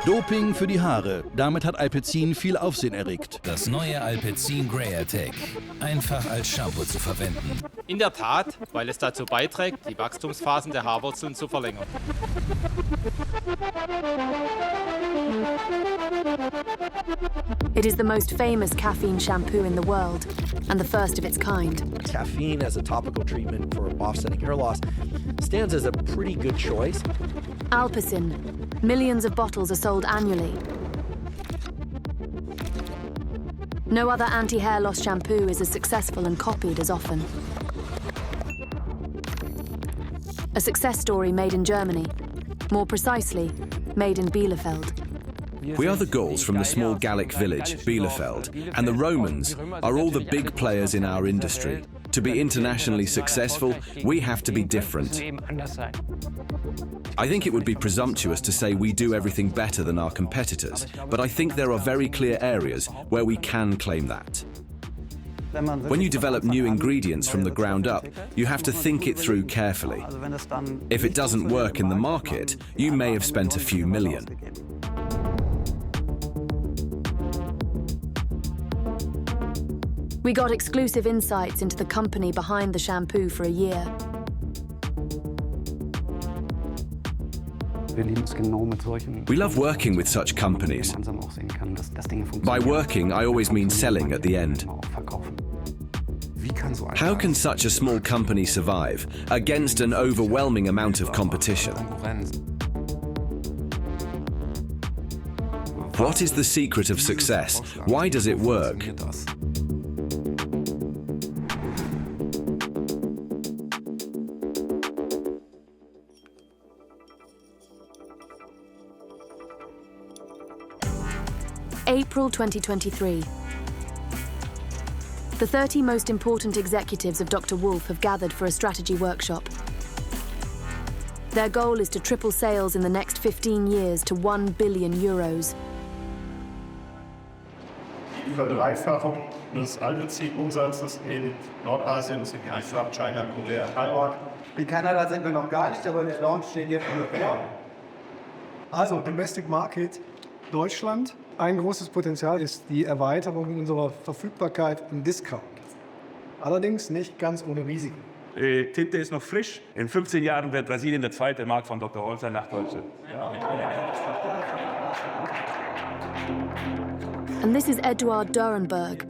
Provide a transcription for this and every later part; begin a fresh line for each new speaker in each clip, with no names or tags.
Doping für die Haare. Damit hat Alpecin viel Aufsehen erregt.
Das neue Alpecin Grey Attack. Einfach als Shampoo zu verwenden.
In der Tat, weil es dazu beiträgt, die Wachstumsphasen der Haarwurzeln zu verlängern.
It is the most famous caffeine shampoo in the world and the first of its kind.
Caffeine as a topical treatment for offsetting hair loss stands as a pretty good choice.
Alpecin. Millions of bottles are sold annually. No other anti-hair loss shampoo is as successful and copied as often. A success story made in Germany. More precisely, made in Bielefeld.
We are the Gauls from the small Gallic village, Bielefeld, and the Romans are all the big players in our industry. To be internationally successful, we have to be different. I think it would be presumptuous to say we do everything better than our competitors, but I think there are very clear areas where we can claim that. When you develop new ingredients from the ground up, you have to think it through carefully. If it doesn't work in the market, you may have spent a few million.
We got exclusive insights into the company behind the shampoo for a year.
We love working with such companies. By working, I always mean selling at the end. How can such a small company survive against an overwhelming amount of competition? What is the secret of success? Why does it work?
April 2023. The 30 most important executives of Dr. Wolff have gathered for a strategy workshop. Their goal is to triple sales in the next 15 years to 1 billion euros.
Die Verdreifachung des Alpecin-Umsatzes in Nordasien ist einfach China, Korea, Taiwan.
In Kanada sind wir noch gar nicht, aber der Launch steht hier für.
Also, Domestic Market Deutschland. Ein großes Potenzial ist die Erweiterung unserer Verfügbarkeit im Discount. Allerdings nicht ganz ohne Risiken.
Tinte ist noch frisch. In 15 Jahren wird Brasilien der zweite Markt von Dr. Wolff sein nach Deutschland.
And this is Eduard Dörrenberg,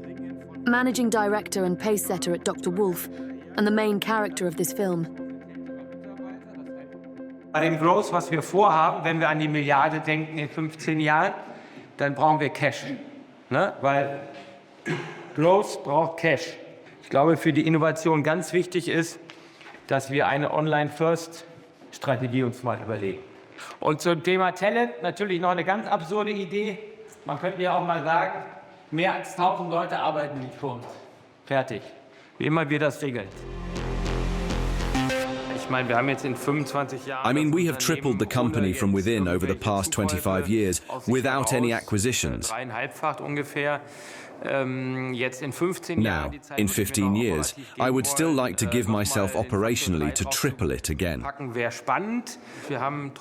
Managing Director and pace setter at Dr. Wolff and the main character of this film.
Bei dem Growth, was wir vorhaben, wenn wir an die Milliarde denken in 15 Jahren, dann brauchen wir Cash, ne? Weil Growth braucht Cash. Ich glaube, für die Innovation ganz wichtig ist, dass wir eine Online-First-Strategie uns mal überlegen. Und zum Thema Talent natürlich noch eine ganz absurde Idee. Man könnte ja auch mal sagen, mehr als 1000 Leute arbeiten nicht für uns. Fertig. Wie immer wir das regeln.
I mean, we have tripled the company from within over the past 25 years without any acquisitions. Now, in 15 years, I would still like to give myself operationally to triple it again.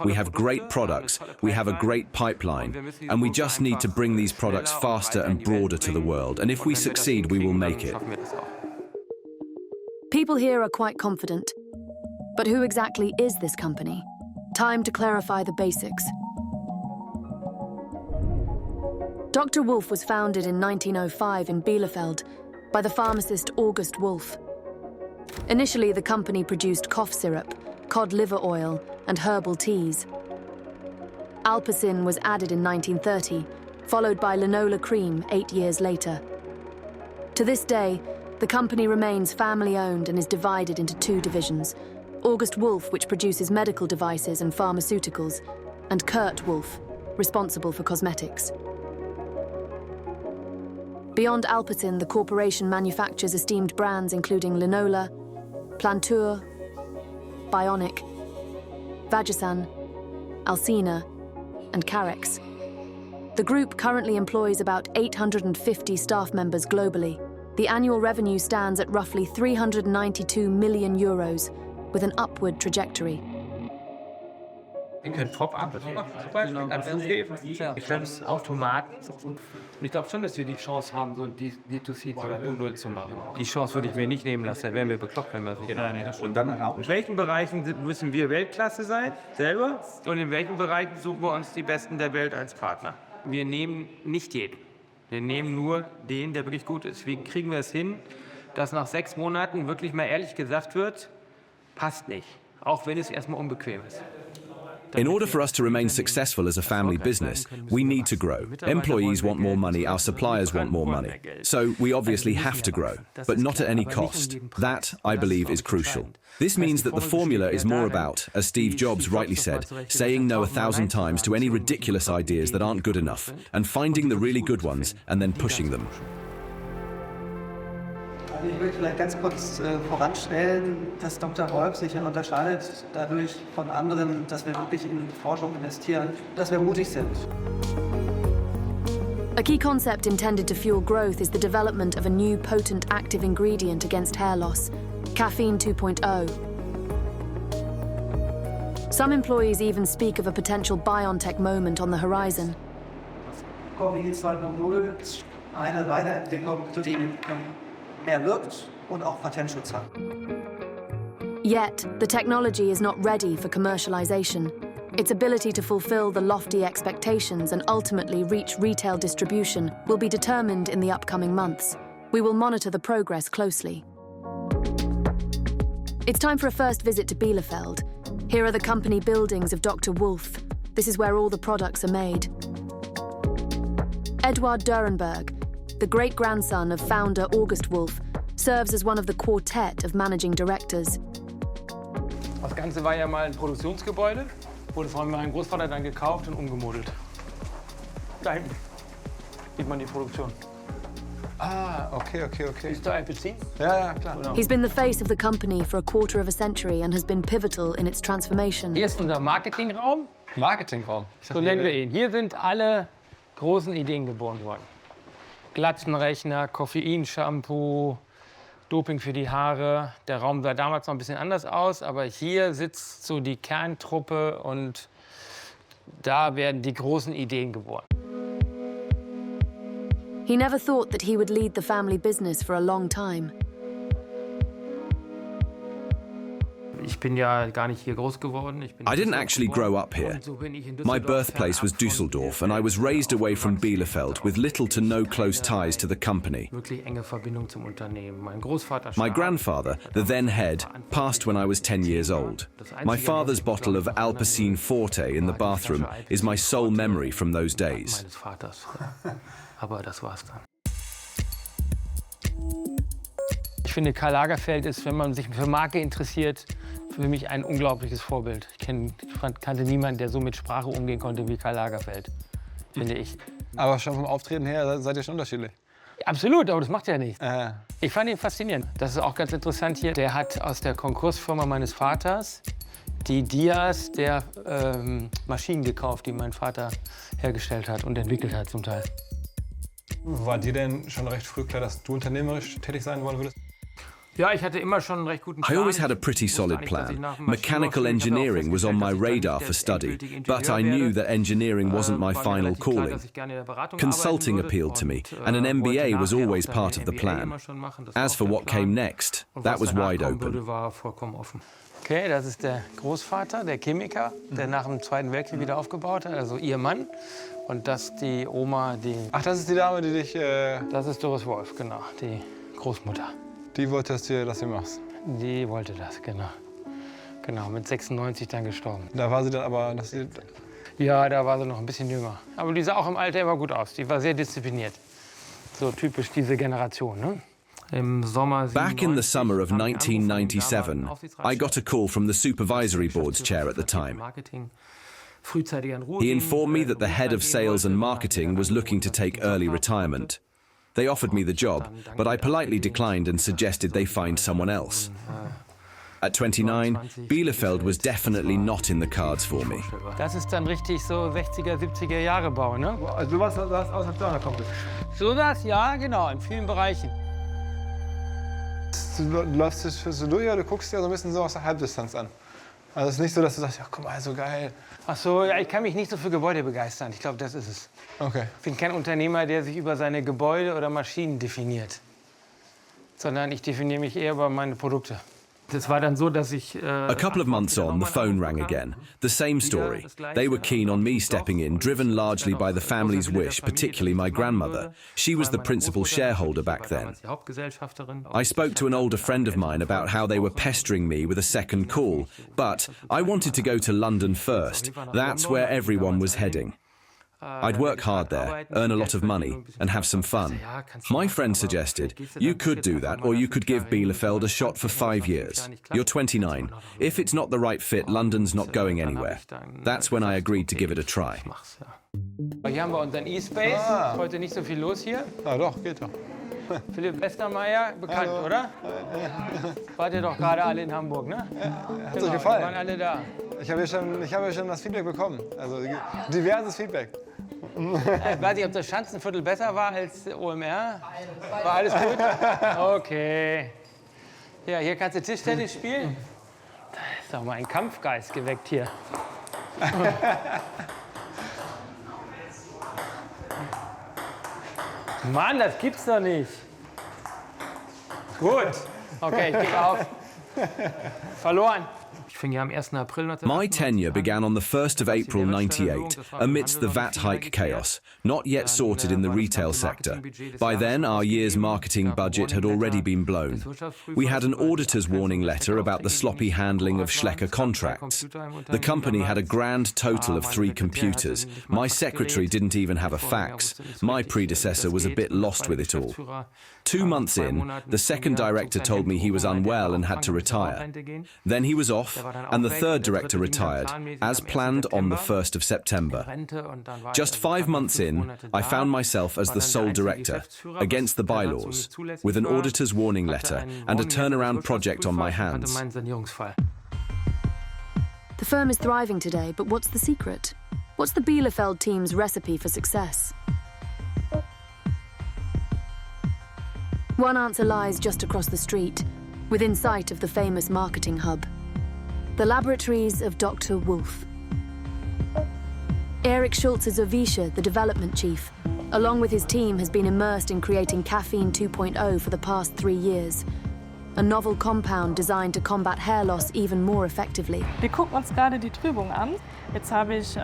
We have great products, we have a great pipeline, and we just need to bring these products faster and broader to the world. And if we succeed, we will make it.
People here are quite confident. But who exactly is this company? Time to clarify the basics. Dr. Wolff was founded in 1905 in Bielefeld by the pharmacist August Wolff. Initially, the company produced cough syrup, cod liver oil, and herbal teas. Alpecin was added in 1930, followed by linola cream 8 years later. To this day, the company remains family-owned and is divided into 2 divisions. August Wolff, which produces medical devices and pharmaceuticals, and Kurt Wolff, responsible for cosmetics. Beyond Alpecin, the corporation manufactures esteemed brands including Linola, Plantur, Bionic, Vagisan, Alcina, and Carex. The group currently employs about 850 staff members globally. The annual revenue stands at roughly 392 million euros, with an upward trajectory.
Wir können Pop-up, zum Beispiel, wir können Automaten. Und ich glaube schon, dass wir die Chance haben, so D2C zu machen. Die Chance würde ich mir nicht nehmen lassen, da wären wir bekloppt, wenn wir das Und dann auch. In welchen Bereichen müssen wir Weltklasse sein, selber? Und in welchen Bereichen suchen wir uns die Besten der Welt als Partner? Wir nehmen nicht jeden. Wir nehmen nur den, der wirklich gut ist. Wie kriegen wir es hin, dass nach 6 Monaten wirklich mal ehrlich gesagt wird, passt nicht, auch wenn es erstmal unbequem ist.
In order for us to remain successful as a family business, we need to grow. Employees want more money, our suppliers want more money. So we obviously have to grow, but not at any cost. That, I believe, is crucial. This means that the formula is more about, as Steve Jobs rightly said, saying no 1,000 times to any ridiculous ideas that aren't good enough, and finding the really good ones and then pushing them.
Also ich will vielleicht ganz kurz voranstellen, dass Dr. Wolff sich unterscheidet dadurch von anderen, dass wir wirklich in Forschung investieren, dass wir mutig sind.
A key concept intended to fuel growth is the development of a new potent active ingredient against hair loss, caffeine 2.0. Some employees even speak of a potential BioNTech moment on the horizon.
Koffein 2.0 ist eine Weiterentwicklung, die mehr wirkt und auch Potential zeigt.
Yet, the technology is not ready for commercialization. Its ability to fulfill the lofty expectations and ultimately reach retail distribution will be determined in the upcoming months. We will monitor the progress closely. It's time for a first visit to Bielefeld. Here are the company buildings of Dr. Wolff. This is where all the products are made. Eduard Dörrenberg, the great-grandson of founder August Wolff, serves as one of the quartet of managing directors.
Das Ganze war ja mal ein Produktionsgebäude, wurde von meinem Großvater dann gekauft und umgemodelt. Da hinten sieht man die Produktion.
Ah, okay.
Ist da Alpecin?
Ja, klar.
Genau.
He's been the face of the company for a quarter of a century and has been pivotal in its transformation.
Hier ist unser Marketingraum.
Marketingraum.
So nennen wir ihn. Hier sind alle großen Ideen geboren worden. Glatzenrechner, Koffein-Shampoo, Doping für die Haare. Der Raum sah damals noch ein bisschen anders aus, aber hier sitzt so die Kerntruppe und da werden die großen Ideen geboren.
He never thought that he would lead the family business for a long time.
Ich bin ja gar nicht hier groß geworden.
I didn't actually grow up here. My birthplace was Düsseldorf, and I was raised away from Bielefeld with little to no close ties to the company.
Wirklich enge Verbindung zum Unternehmen. Mein Großvater
My grandfather, the then head, passed when I was 10 years old. My father's bottle of Alpecin Forte in the bathroom is my sole memory from those days.
meines Vaters. Aber das war's dann. Ich finde, Karl Lagerfeld ist, wenn man sich für Marke interessiert, für mich ein unglaubliches Vorbild. Ich kannte niemanden, der so mit Sprache umgehen konnte wie Karl Lagerfeld, finde ich.
Aber schon vom Auftreten her seid ihr schon unterschiedlich.
Absolut, aber das macht ja nichts. Ich fand ihn faszinierend. Das ist auch ganz interessant hier. Der hat aus der Konkursfirma meines Vaters die Dias der Maschinen gekauft, die mein Vater hergestellt hat und entwickelt hat zum Teil.
War dir denn schon recht früh klar, dass du unternehmerisch tätig sein wollen würdest?
Ja, ich hatte immer schon einen recht guten Plan.
I always had a pretty solid plan. Mechanical engineering was on my radar for study, but I knew that engineering wasn't my final calling. Consulting appealed to me, and an MBA was always part of the plan. As for what came next, that was wide open.
Okay, das ist der Großvater, der Chemiker, der nach dem Zweiten Weltkrieg wieder aufgebaut hat, also ihr Mann. Und das ist die Oma, die...
Ach, das ist die Dame, die dich...
Das ist Doris Wolff, genau, die Großmutter.
Die wollte, dass du machst?
Die wollte das, genau. Genau, mit 96 dann gestorben.
Da war sie dann aber...
Ja, da war sie noch ein bisschen jünger. Aber die sah auch im Alter immer gut aus. Die war sehr diszipliniert. So typisch diese Generation, ne? Im Sommer
Back in the summer of 1997, I got a call from the supervisory board's chair at the time. He informed me that the head of sales and marketing was looking to take early retirement. They offered me the job, but I politely declined and suggested they find someone else. At 29, Bielefeld was definitely not in the cards for me.
Das ist dann richtig so 60er, 70er Jahre Bau, ne?
Also du warst außerhalb da kommt.
So das, ja, genau, in vielen Bereichen.
Du läufst das so durch, oder du guckst dir so ein bisschen so aus der Halbdistanz an. Also es ist nicht so, dass du sagst, ja, guck mal, so geil.
Ach so, ja, ich kann mich nicht so für Gebäude begeistern. Ich glaube, das ist es.
Okay.
Ich bin kein Unternehmer, der sich über seine Gebäude oder Maschinen definiert. Sondern ich definiere mich eher über meine Produkte. Das war dann so, dass ich...
A couple of months on, the phone rang again. The same story. They were keen on me stepping in, driven largely by the family's wish, particularly my grandmother. She was the principal shareholder back then. I spoke to an older friend of mine about how they were pestering me with a second call, but I wanted to go to London first. That's where everyone was heading. I'd work hard there, earn a lot of money, and have some fun. My friend suggested, you could do that, or you could give Bielefeld a shot for 5 years. You're 29. If it's not the right fit, London's not going anywhere. That's when I agreed to give it a try.
Hier haben wir unseren E-Space. Heute nicht so viel los hier.
Ja, doch, geht doch.
Philipp Westermeier, bekannt, oder? Wart ihr doch gerade alle in Hamburg, ne?
Hat's euch gefallen?
Wir waren alle da.
Ich habe ja schon das Feedback bekommen. Also diverses Feedback.
Ich weiß nicht, ob das Schanzenviertel besser war als OMR. War alles gut? Okay. Ja, hier kannst du Tischtennis spielen. Da ist doch mal ein Kampfgeist geweckt hier. Mann, das gibt's doch nicht. Gut. Okay, ich gebe auf. Verloren.
My tenure began on the 1st of April 98, amidst the VAT hike chaos, not yet sorted in the retail sector. By then, our year's marketing budget had already been blown. We had an auditor's warning letter about the sloppy handling of Schlecker contracts. The company had a grand total of 3 computers. My secretary didn't even have a fax. My predecessor was a bit lost with it all. 2 months in, the second director told me he was unwell and had to retire. Then he was off, and the third director retired, as planned on the 1st of September. Just 5 months in, I found myself as the sole director, against the bylaws, with an auditor's warning letter and a turnaround project on my hands.
The firm is thriving today, but what's the secret? What's the Bielefeld team's recipe for success? One answer lies just across the street, within sight of the famous marketing hub. The laboratories of Dr. Wolff. Erich Schulze-Zowische, the development chief, along with his team, has been immersed in creating Caffeine 2.0 for the past 3 years. A novel compound designed to combat hair loss even more effectively.
Wir gucken uns gerade die Trübung an. Jetzt habe ich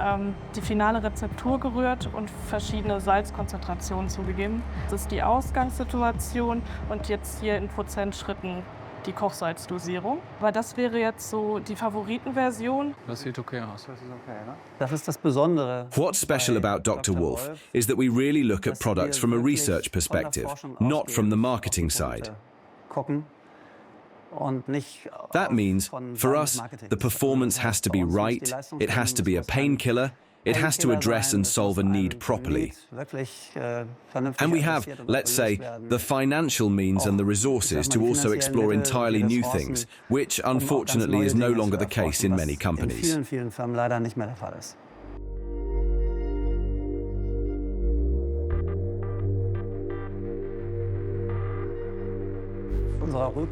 die finale Rezeptur gerührt und verschiedene Salzkonzentrationen zugegeben. Das ist die Ausgangssituation und jetzt hier in Prozentschritten die Kochsalzdosierung. Aber das wäre jetzt so die Favoritenversion.
Das sieht okay aus.
Das ist das Besondere.
What's special about Dr. Wolff is that we really look at products from a research perspective, not from the marketing side. That means, for us, the performance has to be right, it has to be a painkiller, it has to address and solve a need properly. And we have, let's say, the financial means and the resources to also explore entirely new things, which unfortunately is no longer the case in many companies.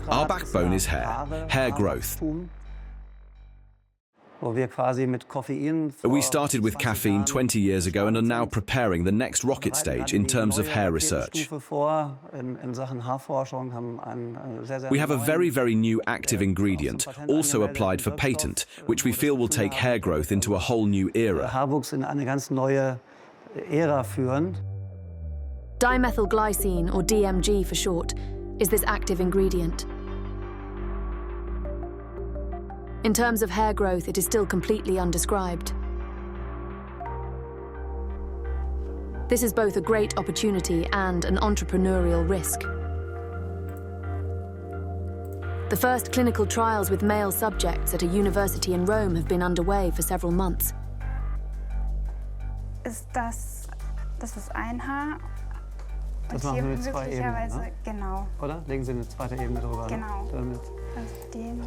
Our backbone is hair growth. We started with caffeine 20 years ago and are now preparing the next rocket stage in terms of hair research. We have a very, very new active ingredient, also applied for patent, which we feel will take hair growth into a whole new era.
Dimethylglycine, or DMG for short, is this active ingredient. In terms of hair growth, it is still completely undescribed. This is both a great opportunity and an entrepreneurial risk. The first clinical trials with male subjects at a university in Rome have been underway for several months.
Das ist ein Haar.
Das machen wir mit 2 Ebenen, ne?
Genau.
Oder? Legen Sie eine zweite Ebene drüber.
Genau.
Damit.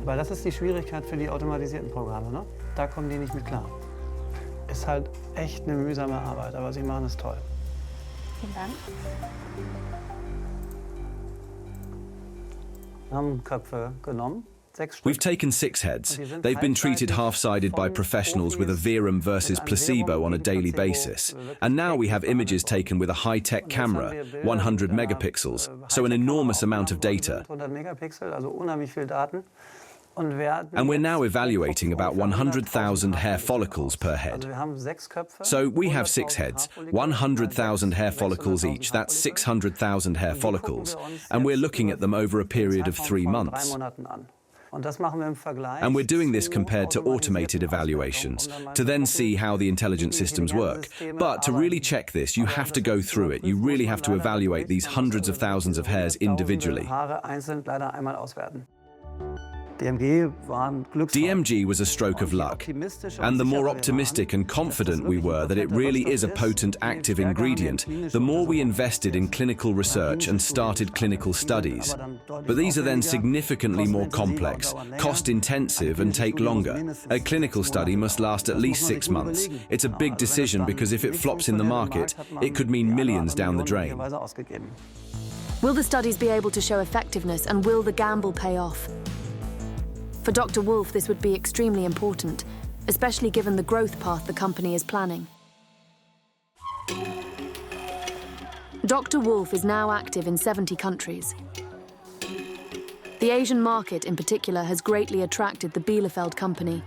Weil das ist die Schwierigkeit für die automatisierten Programme, ne? Da kommen die nicht mit klar. Ist halt echt eine mühsame Arbeit, aber Sie machen es toll.
Vielen Dank.
Wir haben Köpfe genommen,
We've taken 6 heads. They've been treated half-sided by professionals with a verum versus placebo on a daily basis. And now we have images taken with a high-tech camera, 100 megapixels, so an enormous amount of data. And we're now evaluating about 100,000 hair follicles per head. So we have 6 heads, 100,000 hair follicles each, that's 600,000 hair follicles, and we're looking at them over a period of 3 months. And we're doing this compared to automated evaluations, to then see how the intelligent systems work. But to really check this, you have to go through it. You really have to evaluate these hundreds of thousands of hairs individually. DMG was a stroke of luck, and the more optimistic and confident we were that it really is a potent active ingredient, the more we invested in clinical research and started clinical studies. But these are then significantly more complex, cost-intensive and take longer. A clinical study must last at least 6 months. It's a big decision because if it flops in the market, it could mean millions down the drain.
Will the studies be able to show effectiveness, and will the gamble pay off? For Dr. Wolff, this would be extremely important, especially given the growth path the company is planning. Dr. Wolff is now active in 70 countries. The Asian market, in particular, has greatly attracted the Bielefeld company.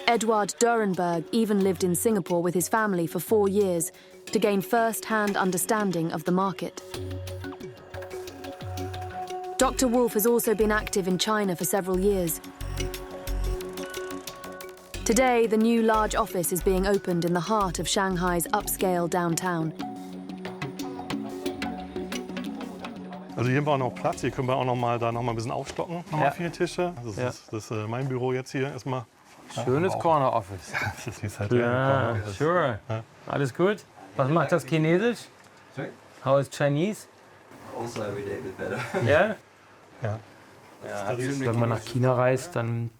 Eduard Dörrenberg even lived in Singapore with his family for 4 years to gain first-hand understanding of the market. Dr. Wolff has also been active in China for several years. Today, the new large office is being opened in the heart of Shanghai's upscale downtown.
Also hier haben wir auch noch Platz. Hier können wir auch noch mal ein bisschen aufstocken. Nochmal 4 Tische. Das ist mein Büro jetzt hier erstmal.
Schönes Corner Office.
Das ist halt
ja, sure. Alles gut? Was macht das Chinesisch? Sorry? How is Chinese?
Also every day a bit better.
Yeah?
Ja.
Wenn man nach China reist, dann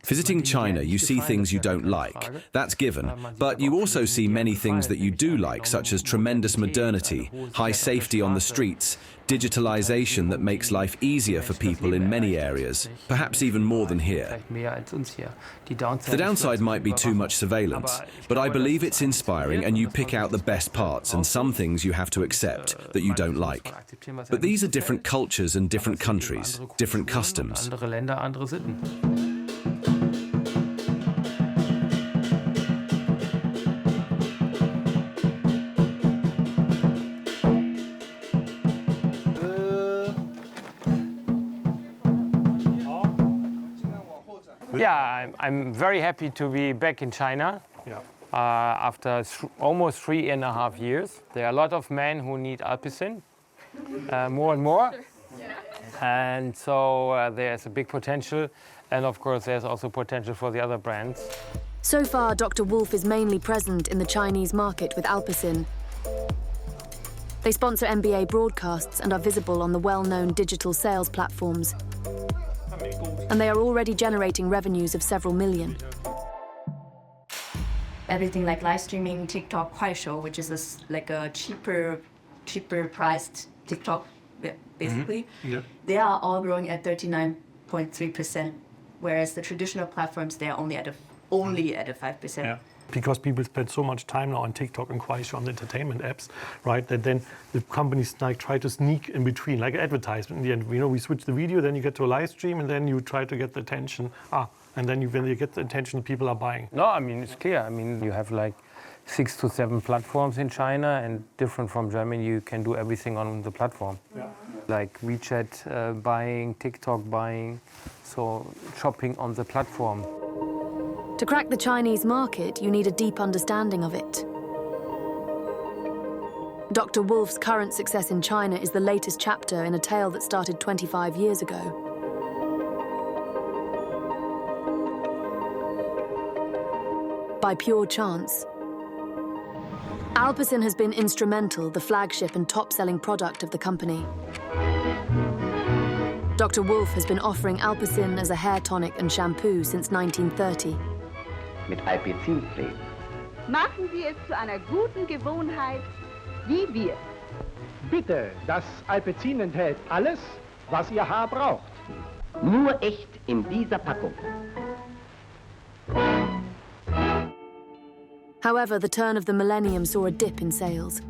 Visiting China, you see things you don't like. That's given. But you also see many things that you do like, such as tremendous modernity, high safety on the streets, digitalization that makes life easier for people in many areas, perhaps even more than here. The downside might be too much surveillance, but I believe it's inspiring and you pick out the best parts and some things you have to accept that you don't like. But these are different cultures and different countries, different customs.
andere Länder, andere Sitten. Yeah, I'm very happy to be back in China after almost 3.5 years. There are a lot of men who need Alpecin, more and more. And so there's a big potential. And of course, there's also potential for the other brands.
So far, Dr. Wolff is mainly present in the Chinese market with Alpecin. They sponsor NBA broadcasts and are visible on the well-known digital sales platforms. And they are already generating revenues of several million.
Everything like live streaming, TikTok, Kuaishou, which is like a cheaper priced TikTok, basically.
Yeah.
They are all growing at 39.3%, whereas the traditional platforms, they are only at a 5%.
Yeah. Because people spend so much time now on TikTok and Kuaishou on the entertainment apps, right? That then the companies like try to sneak in between, like advertisement. In the end, you know, we switch the video, then you get to a live stream, and then you try to get the attention. And then when you get the attention, people are buying.
No, I mean, it's clear. I mean, you have like 6 to 7 platforms in China, and different from Germany, you can do everything on the platform.
Yeah.
Like WeChat buying, TikTok buying, so shopping on the platform.
To crack the Chinese market, you need a deep understanding of it. Dr. Wolff's current success in China is the latest chapter in a tale that started 25 years ago. By pure chance. Alpecin has been instrumental, the flagship and top-selling product of the company. Dr. Wolff has been offering Alpecin as a hair tonic and shampoo since 1930.
Mit Alpecin pflegen.
Machen Sie es zu einer guten Gewohnheit, wie wir.
Bitte, das Alpecin enthält alles, was Ihr Haar braucht. Nur echt in dieser Packung.
However, the turn of the millennium saw a dip in sales.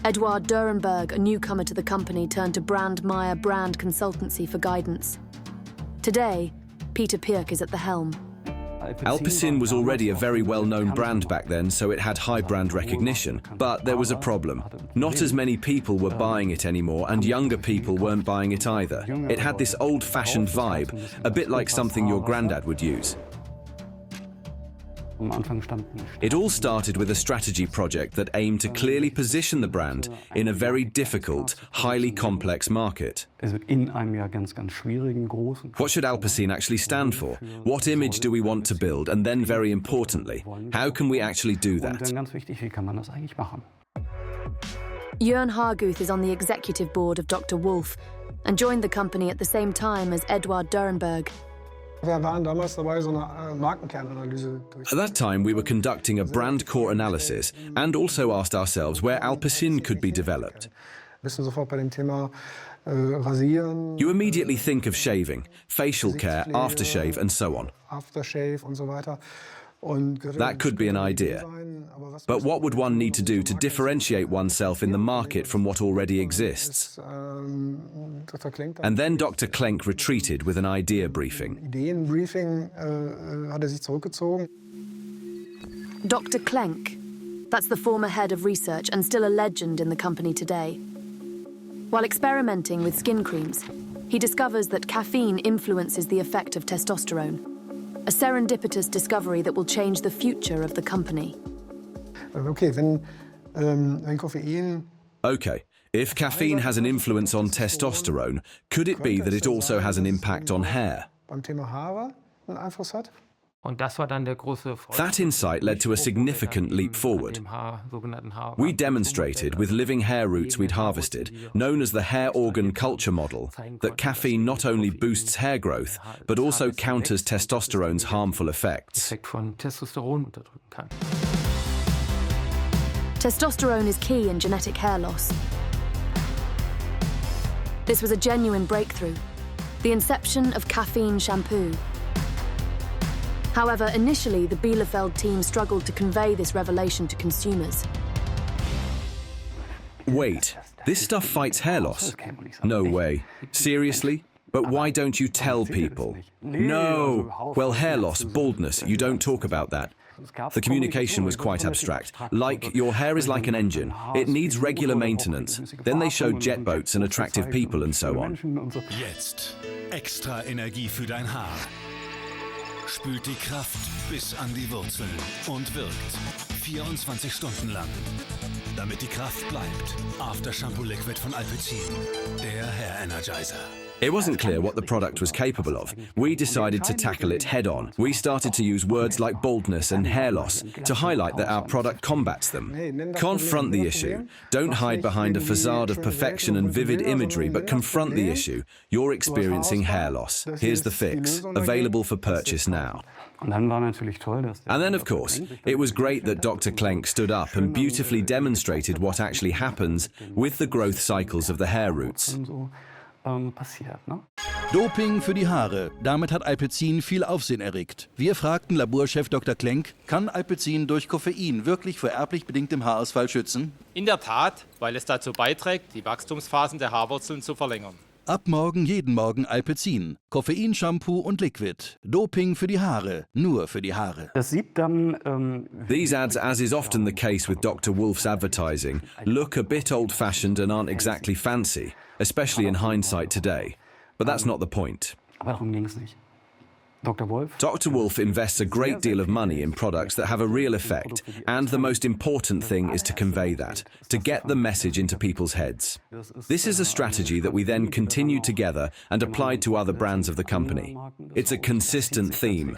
Eduard Dörrenberg, a newcomer to the company, turned to Brand Meyer brand consultancy for guidance. Today, Peter Pirk is at the helm.
Alpecin was already a very well-known brand back then, so it had high brand recognition. But there was a problem. Not as many people were buying it anymore, and younger people weren't buying it either. It had this old-fashioned vibe, a bit like something your granddad would use. It all started with a strategy project that aimed to clearly position the brand in a very difficult, highly complex market. What should Alpecin actually stand for? What image do we want to build? And then, very importantly, how can we actually do that?
Jörn Harguth is on the executive board of Dr. Wolff and joined the company at the same time as Eduard Dörrenberg.
At
that time, we were conducting a brand core analysis and also asked ourselves where Alpecin could be developed. You immediately think of shaving, facial care, aftershave, and so on. That could be an idea. But what would one need to do to differentiate oneself in the market from what already exists? And then Dr. Klenk retreated with an idea briefing.
Dr. Klenk, that's the former head of research and still a legend in the company today. While experimenting with skin creams, he discovers that caffeine influences the effect of testosterone. A serendipitous discovery that will change the future of the company.
Okay, if caffeine has an influence on testosterone, could it be that it also has an impact on hair? That insight led to a significant leap forward. We demonstrated with living hair roots we'd harvested, known as the hair organ culture model, that caffeine not only boosts hair growth, but also counters testosterone's harmful effects.
Testosterone is key in genetic hair loss. This was a genuine breakthrough, the inception of caffeine shampoo. However, initially, the Bielefeld team struggled to convey this revelation to consumers.
Wait, this stuff fights hair loss? No way. Seriously? But why don't you tell people? No! Well, hair loss, baldness, you don't talk about that. The communication was quite abstract. Like, your hair is like an engine. It needs regular maintenance. Then they showed jet boats and attractive people and so on.
Jetzt extra Energie für dein Haar. Spült die Kraft bis an die Wurzeln und wirkt 24 Stunden lang. Damit die Kraft bleibt, After Shampoo Liquid von Alpecin, der Hair Energizer.
It wasn't clear what the product was capable of. We decided to tackle it head-on. We started to use words like baldness and hair loss to highlight that our product combats them. Confront the issue. Don't hide behind a facade of perfection and vivid imagery, but confront the issue. You're experiencing hair loss. Here's the fix. Available for purchase now. And then, of course, it was great that Dr. Klenk stood up and beautifully demonstrated what actually happens with the growth cycles of the hair roots.
Doping für die Haare. Damit hat Alpecin viel Aufsehen erregt. Wir fragten Laborchef Dr. Klenk, kann Alpecin durch Koffein wirklich vor erblich bedingtem Haarausfall schützen?
In der Tat, weil es dazu beiträgt, die Wachstumsphasen der Haarwurzeln zu verlängern.
Ab morgen, jeden Morgen Alpecin. Koffein, Shampoo und Liquid. Doping für die Haare. Nur für die Haare.
These ads, as is often the case with Dr. Wolff's advertising, look a bit old-fashioned and aren't exactly fancy, especially in hindsight today. But that's not the point. Dr. Wolff invests a great deal of money in products that have a real effect, and the most important thing is to convey that, to get the message into people's heads. This is a strategy that we then continued together and applied to other brands of the company. It's a consistent theme.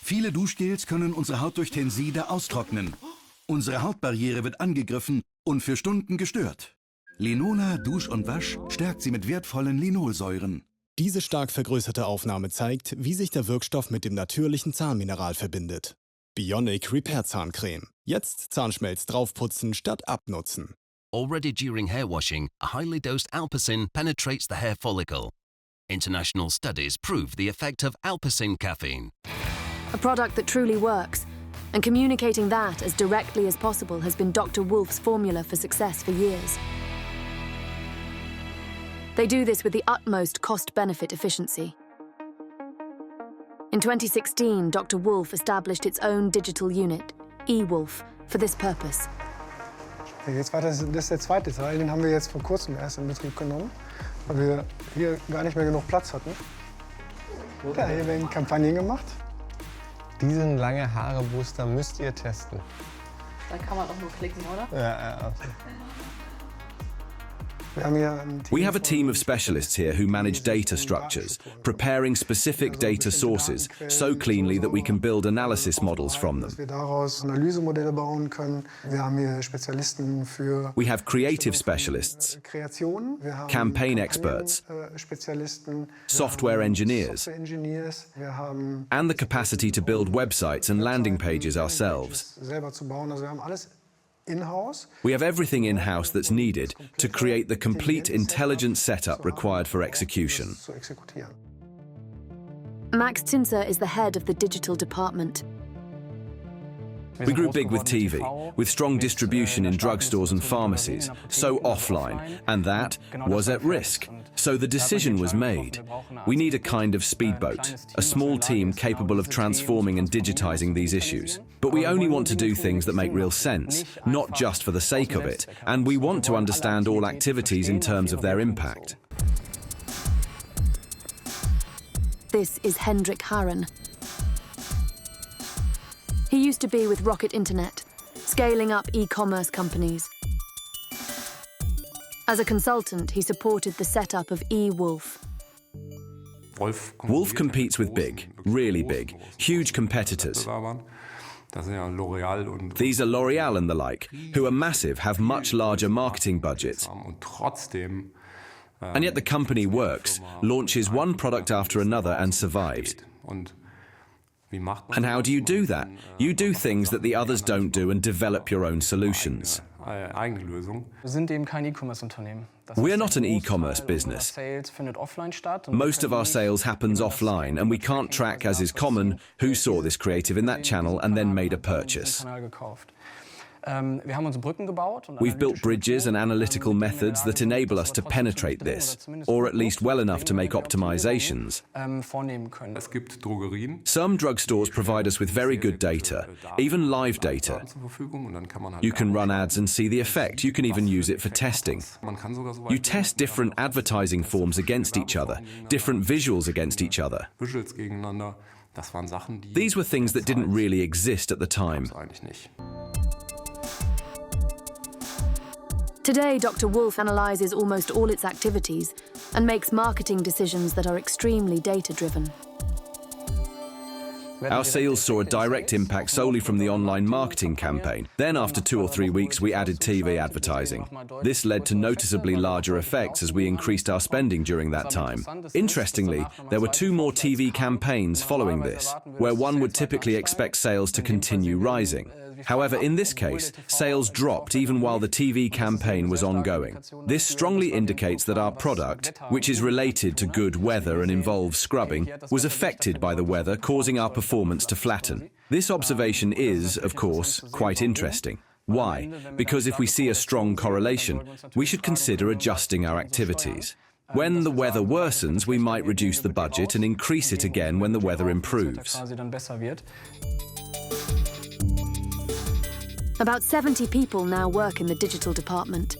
Viele Duschgels können unsere Haut durch Tenside austrocknen. Unsere Hautbarriere wird angegriffen und für Stunden gestört. Linola Dusch und Wasch stärkt sie mit wertvollen Linolsäuren.
Diese stark vergrößerte Aufnahme zeigt, wie sich der Wirkstoff mit dem natürlichen Zahnmineral verbindet. Bionic Repair Zahncreme. Jetzt Zahnschmelz draufputzen statt abnutzen.
Already during hair washing, a highly dosed Alpecin penetrates the hair follicle. International studies prove the effect of Alpecin caffeine.
A product that truly works, and communicating that as directly as possible has been Dr. Wolff's formula for success for years. They do this with the utmost cost-benefit efficiency. In 2016, Dr. Wolff established its own digital unit, Wolff, for this purpose.
Jetzt war das ist der zweite Teil, den haben wir jetzt vor kurzem erst in Betrieb genommen, weil wir hier gar nicht mehr genug Platz hatten. Ja, hier werden Kampagnen gemacht.
Diesen lange Haare Booster müsst ihr testen.
Da kann man auch nur klicken, oder?
Ja, absolut.
We have a team of specialists here who manage data structures, preparing specific data sources so cleanly that we can build analysis models from them. We have creative specialists, campaign experts, software engineers, and the capacity to build websites and landing pages ourselves. We have everything in-house that's needed to create the complete intelligent setup required for execution.
Max Zinser is the head of the digital department.
We grew big with TV, with strong distribution in drugstores and pharmacies, so offline, and that was at risk. So the decision was made. We need a kind of speedboat, a small team capable of transforming and digitizing these issues. But we only want to do things that make real sense, not just for the sake of it, and we want to understand all activities in terms of their impact.
This is Hendrik Harren. He used to be with Rocket Internet, scaling up e-commerce companies. As a consultant, he supported the setup of Wolff.
Wolff competes with big, really big, huge competitors. These are L'Oreal and the like, who are massive, have much larger marketing budgets. And yet the company works, launches one product after another and survives. And how do you do that? You do things that the others don't do and develop your own solutions. We are not an e-commerce business. Most of our sales happens offline, and we can't track, as is common, who saw this creative in that channel and then made a purchase. We've built bridges and analytical methods that enable us to penetrate this, or at least well enough to make optimizations. Some drugstores provide us with very good data, even live data. You can run ads and see the effect. You can even use it for testing. You test different advertising forms against each other, different visuals against each other. These were things that didn't really exist at the time.
Today, Dr. Wolff analyzes almost all its activities and makes marketing decisions that are extremely data-driven.
Our sales saw a direct impact solely from the online marketing campaign. Then after 2 or 3 weeks, we added TV advertising. This led to noticeably larger effects as we increased our spending during that time. Interestingly, there were 2 more TV campaigns following this, where one would typically expect sales to continue rising. However, in this case, sales dropped even while the TV campaign was ongoing. This strongly indicates that our product, which is related to good weather and involves scrubbing, was affected by the weather, causing our performance to flatten. This observation is, of course, quite interesting. Why? Because if we see a strong correlation, we should consider adjusting our activities. When the weather worsens, we might reduce the budget and increase it again when the weather improves.
About 70 people now work in the digital department.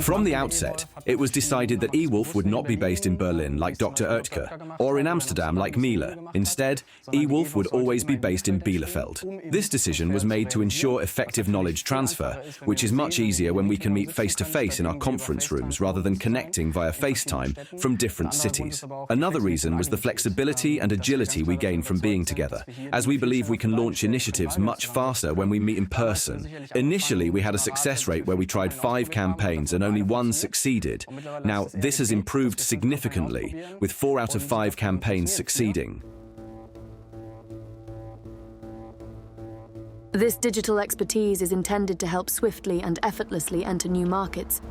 From the outset, it was decided that Wolff would not be based in Berlin like Dr. Oetker, or in Amsterdam like Miele. Instead, Wolff would always be based in Bielefeld. This decision was made to ensure effective knowledge transfer, which is much easier when we can meet face-to-face in our conference rooms rather than connecting via FaceTime from different cities. Another reason was the flexibility and agility we gain from being together, as we believe we can launch initiatives much faster when we meet in person. Initially, we had a success rate where we tried 5 campaigns and only 1 succeeded. Now, this has improved significantly, with 4 out of 5 campaigns succeeding.
This digital expertise is intended to help swiftly and effortlessly enter new markets.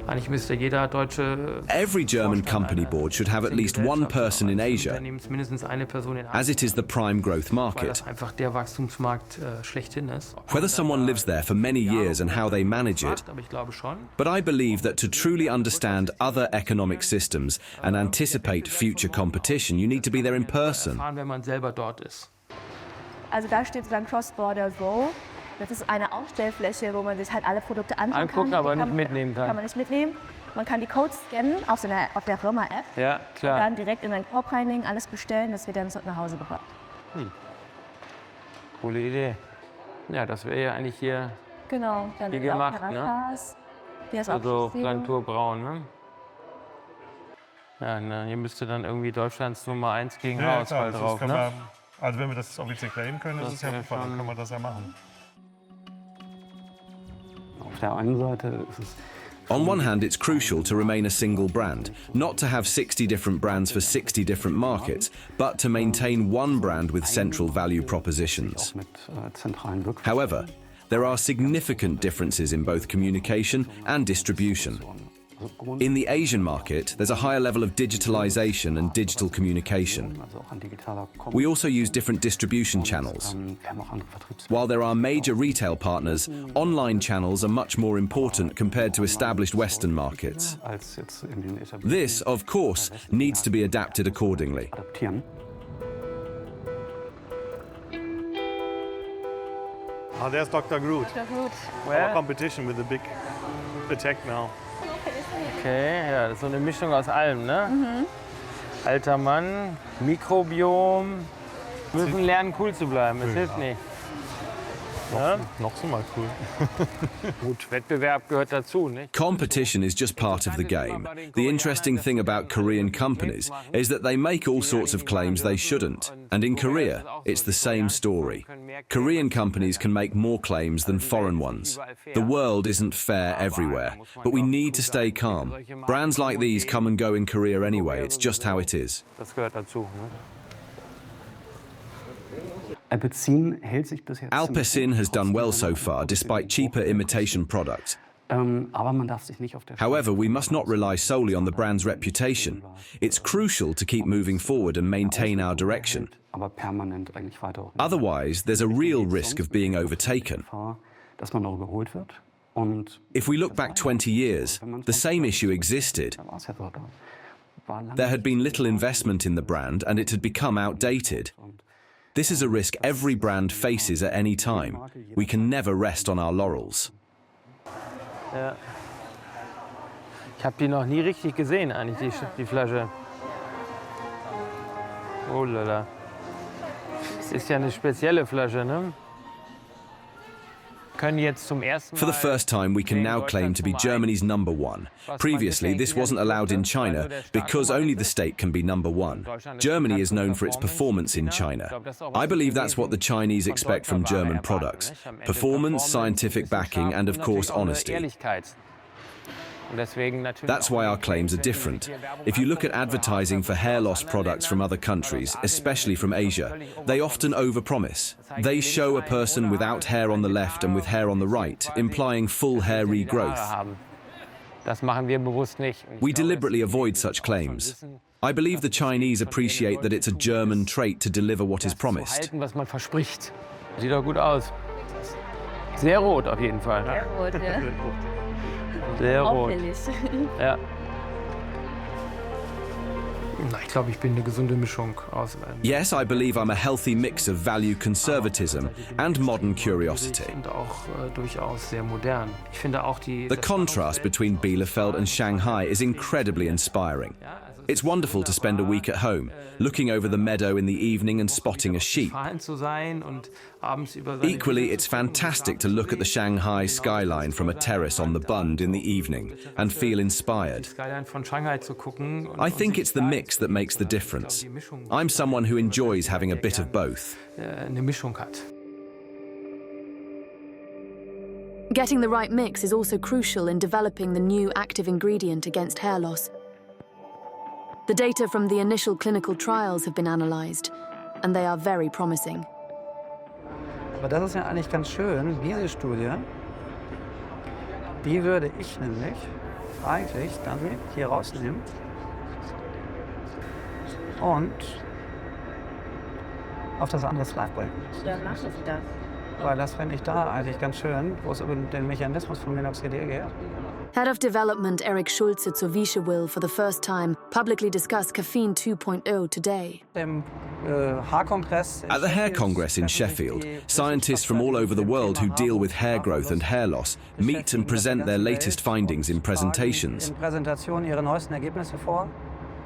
Eigentlich müsste jeder deutsche
Every German company board should have at least one person in Asia,
mindestens eine Person in
as it is the prime growth
weil
market.
das einfach der Wachstumsmarkt schlechthin ist.
Whether someone lives there for many years and how they manage it,
Aber ich glaube schon.
but I believe that to truly understand other economic systems and anticipate future competition, you need to be there in person.
Erfahren, wenn man selber dort ist.
Also da steht sozusagen Cross-Border Go. Das ist eine Aufstellfläche, wo man sich halt alle Produkte anschauen
Angucken,
kann.
aber nicht mitnehmen kann.
Kann man nicht mitnehmen. Man kann die Codes scannen auf der Firma-App.
Ja, klar.
Und dann direkt in einen Korb reinlegen, alles bestellen, das wird dann nach Hause gebracht.
Coole Idee. Ja, das wäre ja eigentlich hier
Genau, dann
wie
ist auch
gemacht,
Caracas. Der ist
Also
auch
Plantur braun, ne? Ja, na, hier müsste dann irgendwie Deutschlands Nummer 1 gegen Haarausfall drauf, ne?
Also wenn wir das offiziell claimen können,
Das
ist es ja
wäre
super, dann
schon-
können wir das ja machen.
Auf der einen Seite ist es
On one hand, it's crucial to remain a single brand, not to have 60 different brands for 60 different markets, but to maintain one brand with central value propositions.
mit zentralen Wirkungen.
However, there are significant differences in both communication and distribution. In the Asian market, there's a higher level of digitalization and digital communication. We also use different distribution channels. While there are major retail partners, online channels are much more important compared to established Western markets.
Als jetzt in den etablierten
This, of course, needs to be adapted accordingly.
adaptieren.
There's Dr. Groot.
Dr. Groot.
Our competition with the big attack now.
Okay, ja, das ist so eine Mischung aus allem, ne? Alter Mann, Mikrobiom. Wir müssen lernen, cool zu bleiben, das hilft nicht. Ja?
Noch so mal cool.
Gut, Wettbewerb gehört dazu, nicht?
Competition is just part of the game. The interesting thing about Korean companies is that they make all sorts of claims they shouldn't. And in Korea, it's the same story. Korean companies can make more claims than foreign ones. The world isn't fair everywhere, but we need to stay calm. Brands like these come and go in Korea anyway, it's just how it is.
Das gehört dazu, ne?
Alpecin hält sich bis jetzt
Alpecin has done well so far, despite cheaper imitation products.
aber man darf sich nicht auf der
However, we must not rely solely on the brand's reputation. It's crucial to keep moving forward and maintain our direction.
aber permanent eigentlich weiter.
Otherwise, there's a real risk of being overtaken.
Dass man noch überholt wird. Und
If we look back 20 years, the same issue existed.
war es ja so da. War lange
There had been little investment in the brand and it had become outdated. This is a risk every brand faces at any time. We can never rest on our laurels.
Ja. Ich habe die noch nie richtig gesehen, eigentlich, die Flasche. Oh lala. Das ist ja eine spezielle Flasche, ne? Können jetzt zum ersten
For the first time, we can now claim to be Germany's number one. Previously, this wasn't allowed in China because only the state can be number one. Germany is known for its performance in China. I believe that's what the Chinese expect from German products. Performance, scientific backing, and of course, honesty. That's why our claims are different. If you look at advertising for hair loss products from other countries, especially from Asia, they often overpromise. They show a person without hair on the left and with hair on the right, implying full hair regrowth.
Das machen wir bewusst nicht.
We deliberately avoid such claims. I believe the Chinese appreciate that it's a German trait to deliver what is promised.
Halten, was man verspricht. Sieht doch gut aus. Sehr rot auf jeden Fall.
Sehr rot, ja.
Sehr rot.
Auffällig.
Ja. Ich glaube, ich bin eine gesunde Mischung aus.
Yes, I believe I'm a healthy mix of value conservatism and modern curiosity.
Und auch durchaus sehr modern. Ich finde auch
The contrast between Bielefeld and Shanghai is incredibly inspiring. It's wonderful to spend a week at home, looking over the meadow in the evening and spotting a sheep.
zu sein und abends über
Equally, it's fantastic to look at the Shanghai skyline from a terrace on the Bund in the evening and feel inspired.
Skyline von Shanghai zu gucken.
I think it's the mix that makes the difference. I'm someone who enjoys having a bit of both.
Eine Mischung hat.
Getting the right mix is also crucial in developing the new active ingredient against hair loss. The data from the initial clinical trials have been analysed, and they are very promising.
Aber das ist ja eigentlich ganz schön, diese Studie, die würde ich nämlich eigentlich dann hier rausnimmt und auf das andere Slide bringen.
Dann mache ich das.
Weil das fände ich da eigentlich ganz schön, wo es über den Mechanismus von Minoxidil geht.
Head of Development Eric Schulze zur Wiesche will, for the first time, publicly discuss Caffeine 2.0 today.
At the Hair Congress in Sheffield, scientists from all over the world who deal with hair growth and hair loss meet and present their latest findings in presentations.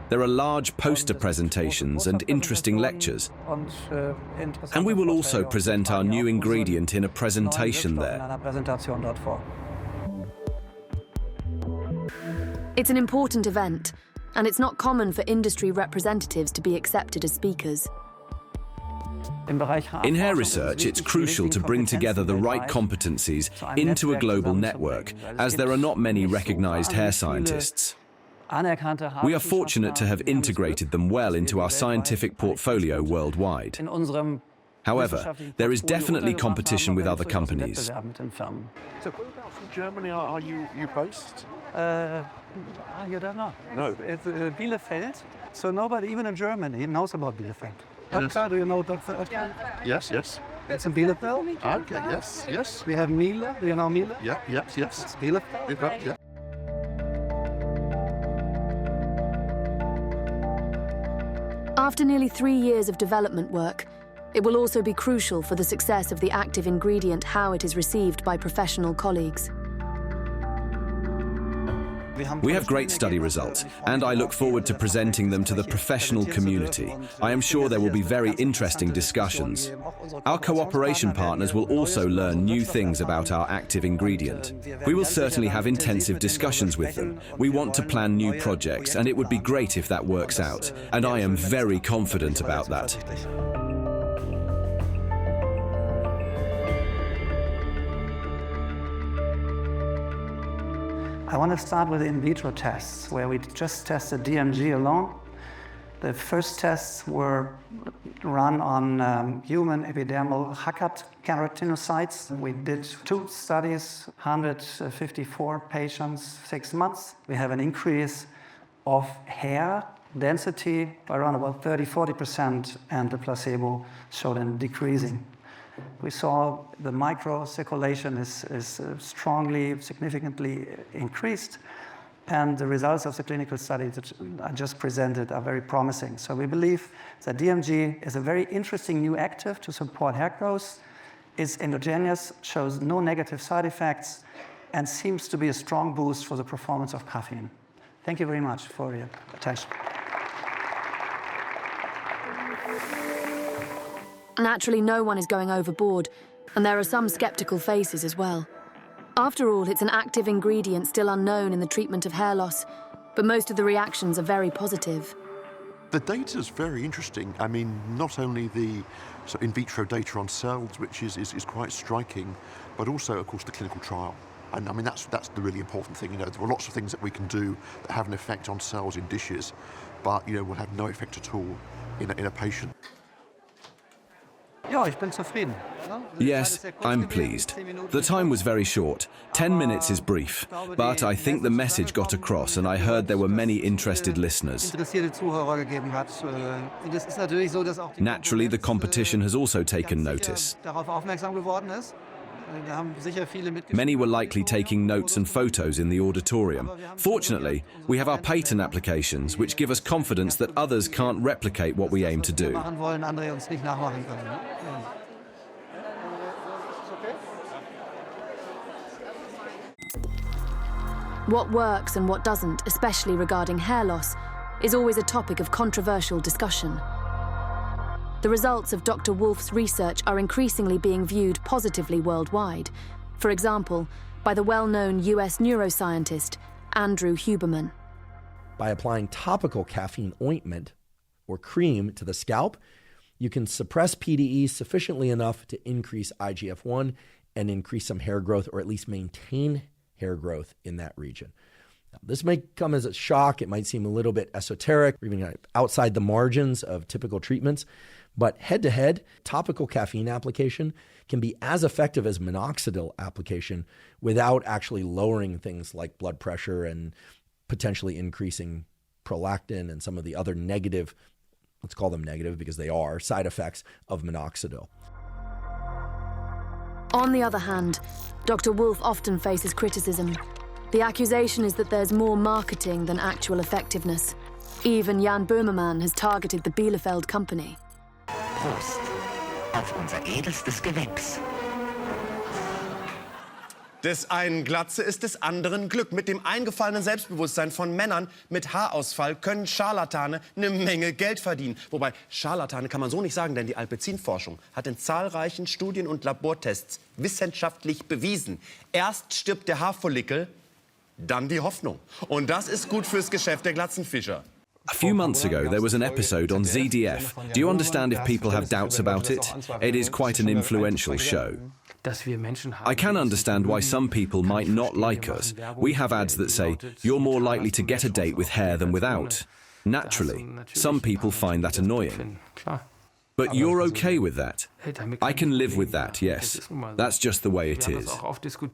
There are large poster presentations and interesting lectures. And we will also present our new ingredient in a presentation there.
It's an important event, and it's not common for industry representatives to be accepted as speakers.
In hair research, it's crucial to bring together the right competencies into a global network, as there are not many recognized hair scientists. We are fortunate to have integrated them well into our scientific portfolio worldwide. However, there is definitely competition with other companies.
So
whereabouts in Germany are you based?
You don't know.
No.
It's Bielefeld, so nobody, even in Germany, knows about Bielefeld. Dr. Do you know Dr. Oetker?
Yes, yes.
It's in Bielefeld.
Okay, yes, yes.
We have Miele. Do you know Miele?
Yeah, yes, yes.
It's Bielefeld.
Yeah.
After nearly 3 years of development work, it will also be crucial for the success of the active ingredient how it is received by professional colleagues.
We have great study results, and I look forward to presenting them to the professional community. I am sure there will be very interesting discussions. Our cooperation partners will also learn new things about our active ingredient. We will certainly have intensive discussions with them. We want to plan new projects, and it would be great if that works out. And I am very confident about that.
I want to start with the in vitro tests, where we just tested DMG alone. The first tests were run on human epidermal Hackert keratinocytes. We did 2 studies, 154 patients, 6 months. We have an increase of hair density by around about 30-40%, and the placebo showed a decreasing. We saw the microcirculation is strongly, significantly increased, and the results of the clinical study that I just presented are very promising. So we believe that DMG is a very interesting new active to support hair growth, is endogenous, shows no negative side effects, and seems to be a strong boost for the performance of caffeine. Thank you very much for your attention.
Naturally, no one is going overboard, and there are some skeptical faces as well. After all, it's an active ingredient still unknown in the treatment of hair loss, but most of the reactions are very positive.
The data is very interesting. I mean, not only the in vitro data on cells, which is quite striking, but also, of course, the clinical trial. And I mean, that's the really important thing. You know, there are lots of things that we can do that have an effect on cells in dishes, but, you know, will have no effect at all in a patient.
Ja, ich bin zufrieden.
Yes, I'm pleased. The time was very short. 10 minutes is brief, but I think the message got across, and I heard there were many interested listeners. Naturally, the competition has also taken notice. Many were likely taking notes and photos in the auditorium. Fortunately, we have our patent applications, which give us confidence that others can't replicate what we aim to do.
What works and what doesn't, especially regarding hair loss, is always a topic of controversial discussion. The results of Dr. Wolff's research are increasingly being viewed positively worldwide, for example, by the well-known US neuroscientist Andrew Huberman.
By applying topical caffeine ointment or cream to the scalp, you can suppress PDE sufficiently enough to increase IGF-1 and increase some hair growth, or at least maintain hair growth in that region. Now, this may come as a shock. It might seem a little bit esoteric, or even outside the margins of typical treatments. But head-to-head, topical caffeine application can be as effective as minoxidil application without actually lowering things like blood pressure and potentially increasing prolactin and some of the other negative, let's call them negative because they are, side effects of minoxidil.
On the other hand, Dr. Wolff often faces criticism. The accusation is that there's more marketing than actual effectiveness. Even Jan Böhmermann has targeted the Bielefeld company.
Prost auf unser edelstes Gewächs.
Des einen Glatze ist des anderen Glück. Mit dem eingefallenen Selbstbewusstsein von Männern mit Haarausfall können Scharlatane eine Menge Geld verdienen. Wobei, Scharlatane kann man so nicht sagen, denn die Alpecin-Forschung hat in zahlreichen Studien und Labortests wissenschaftlich bewiesen. Erst stirbt der Haarfollikel, dann die Hoffnung. Und das ist gut fürs Geschäft der Glatzenfischer.
A few months ago, there was an episode on ZDF. Do you understand if people have doubts about it? It is quite an influential show. I can understand why some people might not like us. We have ads that say, you're more likely to get a date with hair than without. Naturally, some people find that annoying. But you're okay with that? I can live with that, yes. That's just the way it is.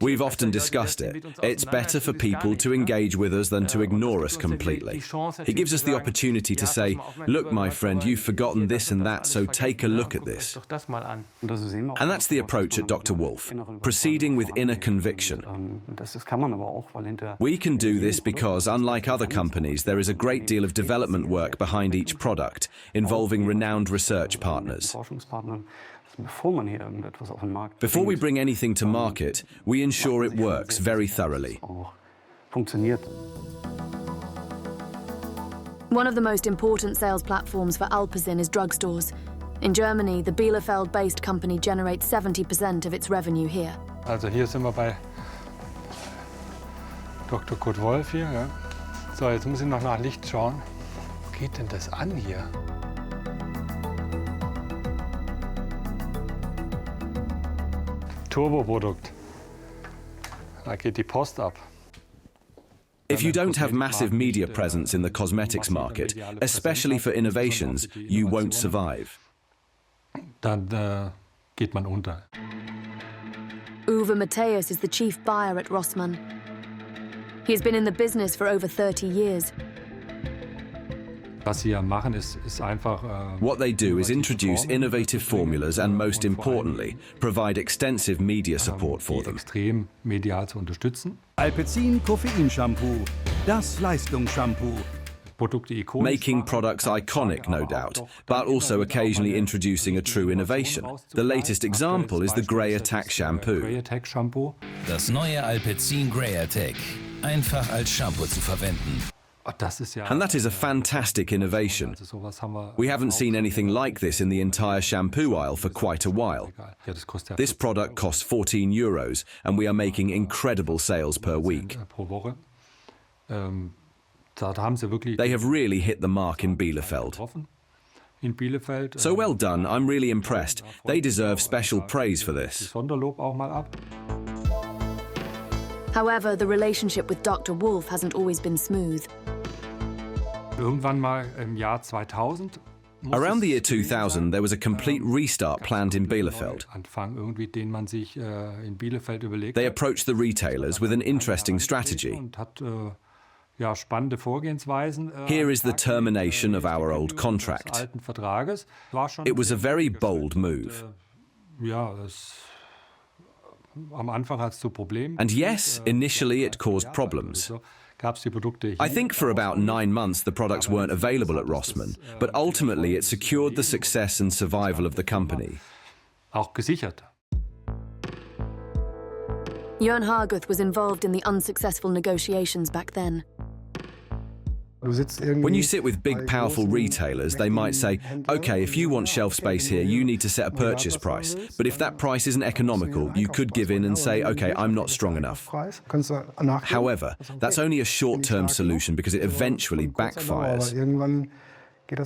We've often discussed it. It's better for people to engage with us than to ignore us completely. It gives us the opportunity to say, look, my friend, you've forgotten this and that, so take a look at this. And that's the approach at Dr. Wolff, proceeding with inner conviction. We can do this because, unlike other companies, there is a great deal of development work behind each product, involving renowned research partners. Before we bring anything to market, we ensure it works very thoroughly.
One of the most important sales platforms for Alpecin is drugstores. In Germany, the Bielefeld-based company generates 70% of its revenue here.
Also hier sind wir bei Dr. Kurt Wolff hier. Ja. So, jetzt muss ich noch nach Licht schauen. Wo geht denn das an hier? Turboprodukt. Da geht die Post ab.
If you don't have massive media presence in the cosmetics market, especially for innovations, you won't survive.
Dann geht man unter.
Uwe Matthäus is the chief buyer at Rossmann. He's been in the business for over 30 years.
Was sie ja machen, ist einfach,
what they do is introduce innovative formulas and, most importantly, provide extensive media support for them.
Extrem medial zu unterstützen.
Alpecin Koffeinshampoo, das Leistungsshampoo.
Making products iconic, no doubt, but also occasionally introducing a true innovation. The latest example is the Grey Attack shampoo.
Das neue Alpecin Grey Attack, einfach als Shampoo zu verwenden.
And that is a fantastic innovation. We haven't seen anything like this in the entire shampoo aisle for quite a while. This product costs €14, and we are making incredible sales per week. They have really hit the mark in Bielefeld. So well done, I'm really impressed. They deserve special praise for this.
However, the relationship with Dr. Wolff hasn't always been smooth.
Irgendwann mal im Jahr 2000.
Around the year 2000, there was a complete restart planned in Bielefeld. They approached the retailers with an interesting strategy. Here is the termination of our old contract. It was a very bold move. And yes, initially it caused problems. I think for about 9 months the products weren't available at Rossmann, but ultimately it secured the success and survival of the company.
Jörn Harguth was involved in the unsuccessful negotiations back then.
When you sit with big, powerful retailers, they might say, okay, if you want shelf space here, you need to set a purchase price. But if that price isn't economical, you could give in and say, okay, I'm not strong enough. However, that's only a short-term solution because it eventually backfires.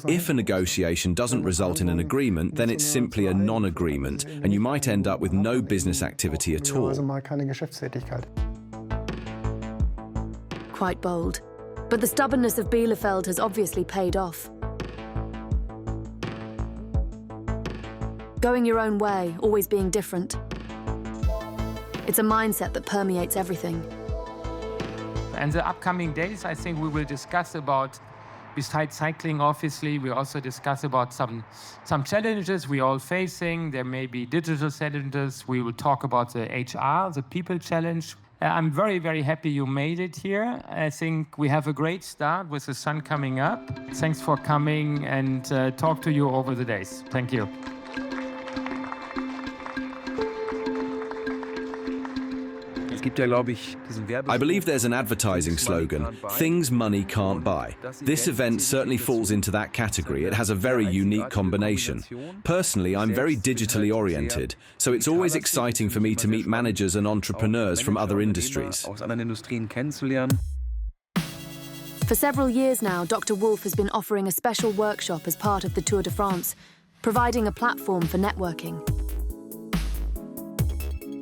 If a negotiation doesn't result in an agreement, then it's simply a non-agreement, and you might end up with no business activity at all.
Quite bold. But the stubbornness of Bielefeld has obviously paid off. Going your own way, always being different. It's a mindset that permeates everything.
And the upcoming days, I think we will discuss about, besides cycling, obviously, we also discuss about some challenges we're all facing. There may be digital challenges. We will talk about the HR, the people challenge. I'm very, very happy you made it here. I think we have a great start with the sun coming up. Thanks for coming and talk to you over the days. Thank you.
I believe there's an advertising slogan, things money can't buy. This event certainly falls into that category. It has a very unique combination. Personally, I'm very digitally oriented, so it's always exciting for me to meet managers and entrepreneurs from other industries.
For several years now, Dr. Wolff has been offering a special workshop as part of the Tour de France, providing a platform for networking.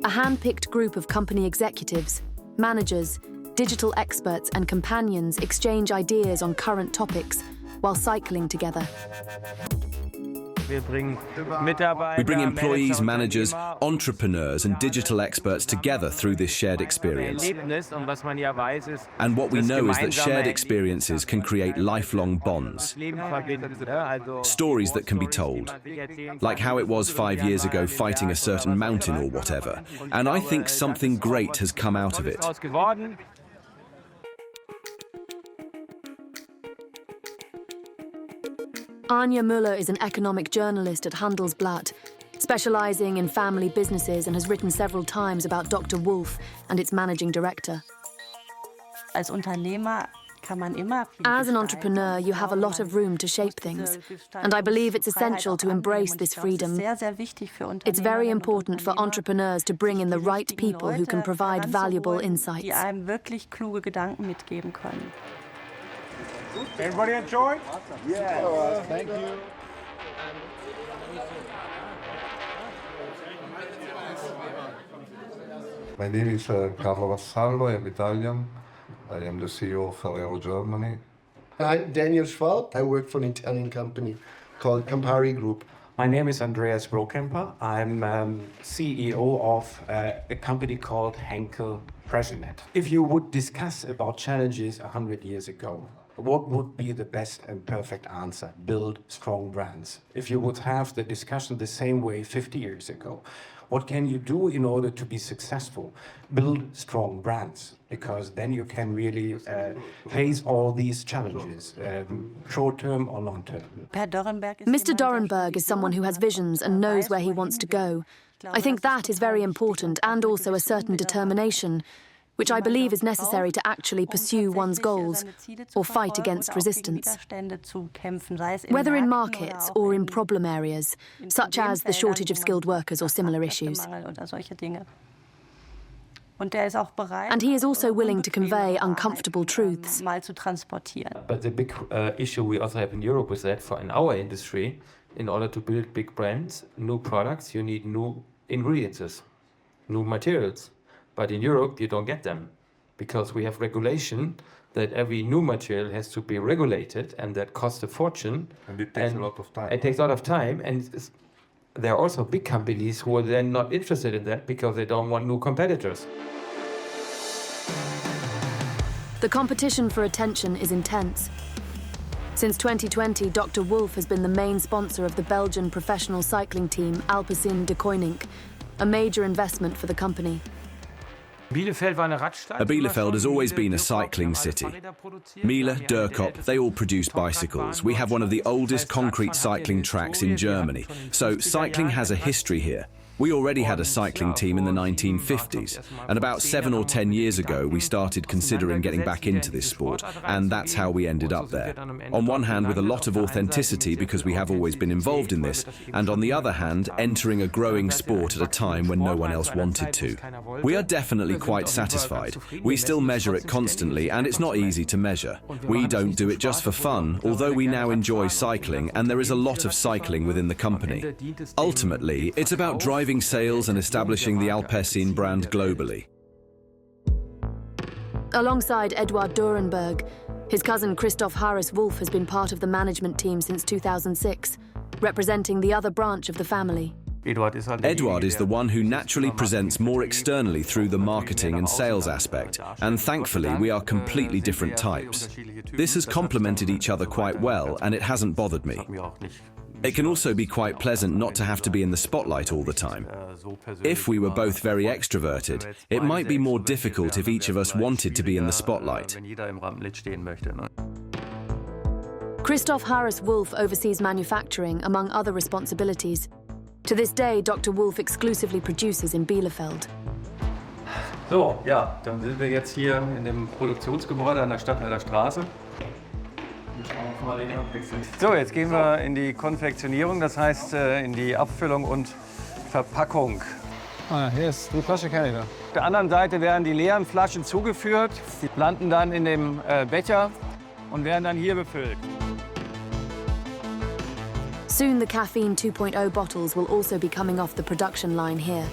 A hand-picked group of company executives, managers, digital experts and companions exchange ideas on current topics while cycling together.
We bring employees, managers, entrepreneurs and digital experts together through this shared experience. And what we know is that shared experiences can create lifelong bonds. Stories that can be told, like how it was 5 years ago fighting a certain mountain or whatever. And I think something great has come out of it.
Anja Müller is an economic journalist at Handelsblatt, specializing in family businesses, and has written several times about Dr. Wolff and its managing director. As an entrepreneur, you have a lot of room to shape things, and I believe it's essential to embrace this freedom. It's very important for entrepreneurs to bring in the right people who can provide valuable insights.
Everybody enjoy? Yes. Thank you.
My name is Carlo Vassallo. I am Italian. I am the CEO of Ferrero Germany.
I'm Daniel Schwab. I work for an Italian company called Campari Group.
My name is Andreas Brokemper. I'm CEO of a company called Henkel Presinet. If you would discuss about challenges 100 years ago, what would be the best and perfect answer? Build strong brands. If you would have the discussion the same way 50 years ago, what can you do in order to be successful? Build strong brands, because then you can really face all these challenges, short-term or long-term.
Mr. Dörrenberg is someone who has visions and knows where he wants to go. I think that is very important, and also a certain determination, which I believe is necessary to actually pursue one's goals or fight against resistance. Whether in markets or in problem areas, such as the shortage of skilled workers or similar issues. And he is also willing to convey uncomfortable truths.
But the big issue we also have in Europe is that in our industry, in order to build big brands, new products, you need new ingredients, new materials. But in Europe, you don't get them, because we have regulation that every new material has to be regulated, and that costs a fortune.
And it takes a lot of time.
It takes a lot of time, and there are also big companies who are then not interested in that because they don't want new competitors.
The competition for attention is intense. Since 2020, Dr. Wolff has been the main sponsor of the Belgian professional cycling team Alpecin Story, a major investment for the company.
Bielefeld has always been a cycling city. Miele, Dörkop, they all produce bicycles. We have one of the oldest concrete cycling tracks in Germany, so cycling has a history here. We already had a cycling team in the 1950s, and about 7 or 10 years ago we started considering getting back into this sport, and that's how we ended up there. On one hand, with a lot of authenticity because we have always been involved in this, and on the other hand, entering a growing sport at a time when no one else wanted to. We are definitely quite satisfied. We still measure it constantly, and it's not easy to measure. We don't do it just for fun, although we now enjoy cycling, and there is a lot of cycling within the company. Ultimately, it's about driving sales and establishing the Alpecin brand globally.
Alongside Eduard Dörrenberg, his cousin Christoph Harris Wolff has been part of the management team since 2006, representing the other branch of the family.
Eduard is the one who naturally presents more externally through the marketing and sales aspect, and thankfully we are completely different types. This has complemented each other quite well, and it hasn't bothered me. It can also be quite pleasant not to have to be in the spotlight all the time. If we were both very extroverted, it might be more difficult if each of us wanted to be in the spotlight.
Christoph Harris Wolff oversees manufacturing, among other responsibilities. To this day, Dr. Wolff exclusively produces in Bielefeld.
So, ja, dann sind wir jetzt hier in dem Produktionsgebäude an der Stadtwälder Straße. So, jetzt gehen wir in die Konfektionierung, das heißt in die Abfüllung und Verpackung.
Hier ist die Flasche, kenne ich noch.
Auf der anderen Seite werden die leeren Flaschen zugeführt, die landen dann in dem Becher und werden dann hier befüllt.
Soon the Caffeine 2.0 bottles will also be coming off the production line here.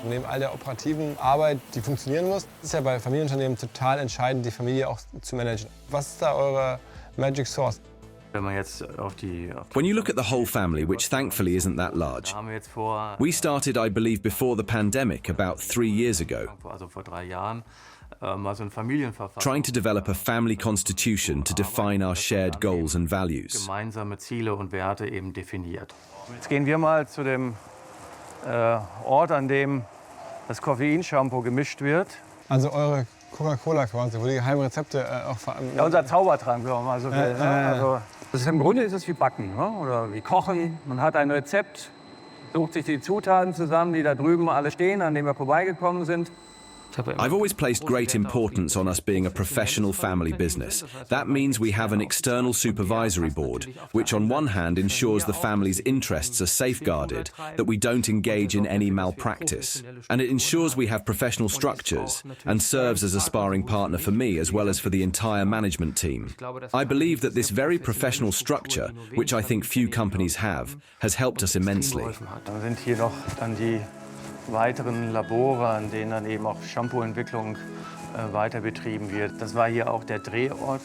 Neben all der operativen Arbeit, die funktionieren muss, ist ja bei Familienunternehmen total entscheidend, die Familie auch zu managen. Was ist da eure Magic Sauce?
When you look at the whole family, which thankfully isn't that large, we started, I believe, before the pandemic, about 3 years ago, trying to develop a family constitution to define our shared goals and values.
Jetzt gehen wir mal zu dem Ort, an dem das Koffeinshampoo gemischt wird.
Also eure Coca-Cola quasi, wo die geheimen Rezepte auch
ja, unser Zaubertrank, wenn man mal so will. Also, das ist, im Grunde ist es wie Backen, ne? Oder wie Kochen. Man hat ein Rezept, sucht sich die Zutaten zusammen, die da drüben alle stehen, an denen wir vorbeigekommen sind.
I've always placed great importance on us being a professional family business. That means we have an external supervisory board, which on one hand ensures the family's interests are safeguarded, that we don't engage in any malpractice, and it ensures we have professional structures and serves as a sparring partner for me as well as for the entire management team. I believe that this very professional structure, which I think few companies have, has helped us immensely.
Dann sind hier noch dann die weiteren Labore, an denen dann eben auch Shampoo-Entwicklung weiter betrieben wird. Das war hier auch der Drehort,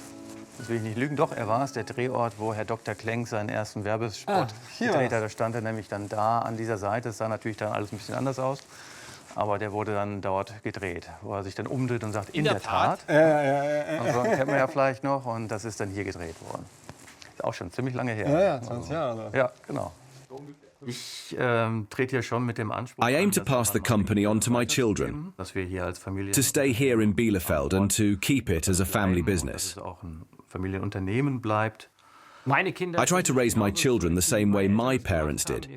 das will ich nicht lügen, doch, er war es, der Drehort, wo Herr Dr. Klenk seinen ersten Werbespot gedreht hat. Da stand er nämlich dann da an dieser Seite. Es sah natürlich dann alles ein bisschen anders aus, aber der wurde dann dort gedreht, wo er sich dann umdreht und sagt, in der Tat. Also, kennt man ja vielleicht noch, und das ist dann hier gedreht worden. Ist auch schon ziemlich lange her.
Ja, 20 Jahre.
Ja, genau. Ich trete hier schon mit dem Anspruch
I aim to pass the company on to my children,
dass wir hier als Familie
to stay here in Bielefeld and to keep it as a family business.
dass es auch ein Familienunternehmen bleibt.
I try to raise my children the same way my parents did.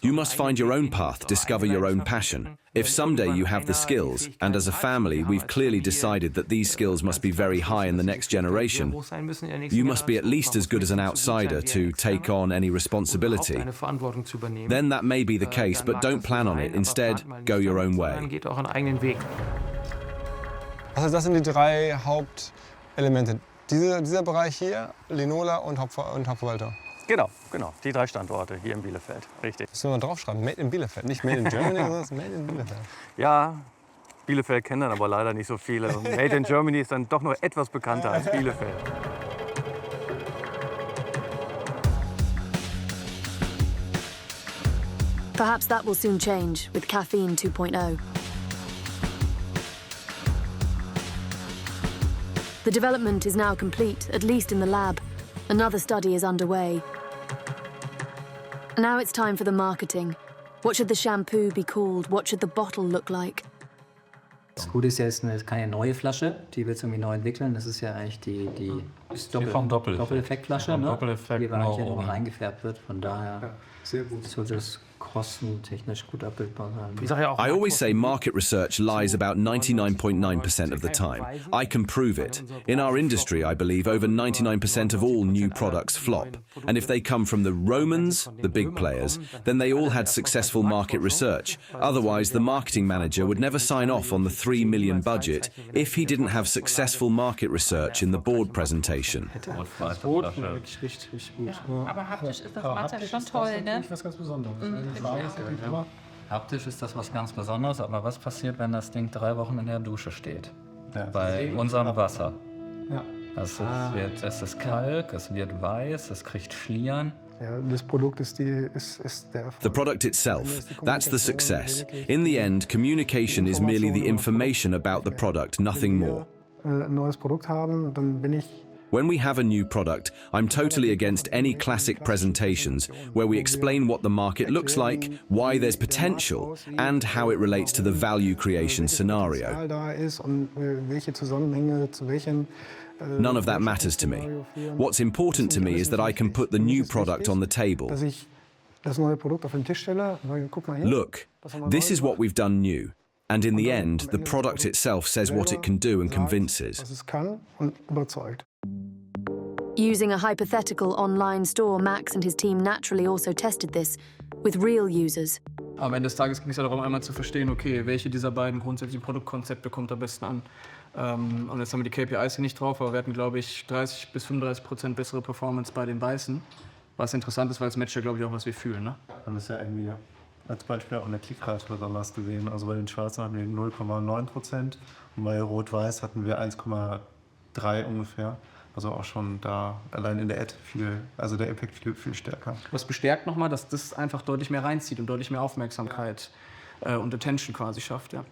You must find your own path, discover your own passion. If someday you have the skills, and as a family we've clearly decided that these skills must be very high in the next generation, you must be at least as good as an outsider to take on any responsibility. Then that may be the case, but don't plan on it. Instead, go your own way.
Also das sind die 3 Hauptelemente. Dieser Bereich hier, Linola und Hauptverwaltung.
Genau. Die 3 Standorte hier in Bielefeld. Richtig.
Das müssen wir draufschreiben. Made in Bielefeld. Nicht Made in Germany, sondern Made in Bielefeld.
Ja, Bielefeld kennen dann aber leider nicht so viele. Und Made in Germany ist dann doch noch etwas bekannter als Bielefeld.
Perhaps that will soon change with Caffeine 2.0. The development is now complete, at least in the lab. Another study is underway. Now it's time for the marketing. What should the shampoo be called? What should the bottle look like?
Das Gute ist ja, es ist keine neue Flasche, die wir jetzt irgendwie neu entwickeln. Das ist ja eigentlich die Doppeleffektflasche, ne? Die eigentlich noch reingefärbt wird. Von daher sollte das kostentechnisch gut abbildbar sein.
I always say market research lies about 99.9% of the time. I can prove it. In our industry, I believe over 99% of all new products flop. And if they come from the Romans, the big players, then they all had successful market research. Otherwise, the marketing manager would never sign off on the 3 million budget if he didn't have successful market research in the board presentation.
Aber haptisch ist das Material schon toll, ne?
Was ganz Besonderes.
Haptisch ist das was ganz Besonderes, aber was passiert, wenn das Ding 3 Wochen in der Dusche steht? Bei unserem Wasser.
Ja.
Es ist Kalk, es wird weiß, es kriegt Schlieren.
The product itself, that's the success. In the end, communication is merely the information about the product, nothing more. When we have a new product, I'm totally against any classic presentations where we explain what the market looks like, why there's potential, and how it relates to the value creation scenario. None of that matters to me. What's important to me is that I can put the new product on the table. Look, this is what we've done new. And in the end, the product itself says what it can do and convinces.
Using a hypothetical online store, Max and his team naturally also tested this with real users.
Am Ende des Tages ging es ja darum, einmal zu verstehen, okay, welche dieser beiden grundsätzlichen Produktkonzepte kommt am besten an. Und jetzt haben wir die KPIs hier nicht drauf, aber wir hatten, glaube ich, 30% bis 35% bessere Performance bei den Weißen. Was interessant ist, weil es matcht ja, glaube ich, auch, was wir fühlen. Ne?
Dann ist ja irgendwie als Beispiel auch eine Klickrate besonders gesehen. Also bei den Schwarzen hatten wir 0,9% und bei Rot-Weiß hatten wir 1,3 ungefähr. Also auch schon da allein in der Ad also der Impact viel stärker.
Was bestärkt nochmal, dass das einfach deutlich mehr reinzieht und deutlich mehr Aufmerksamkeit und Attention quasi schafft. Ja.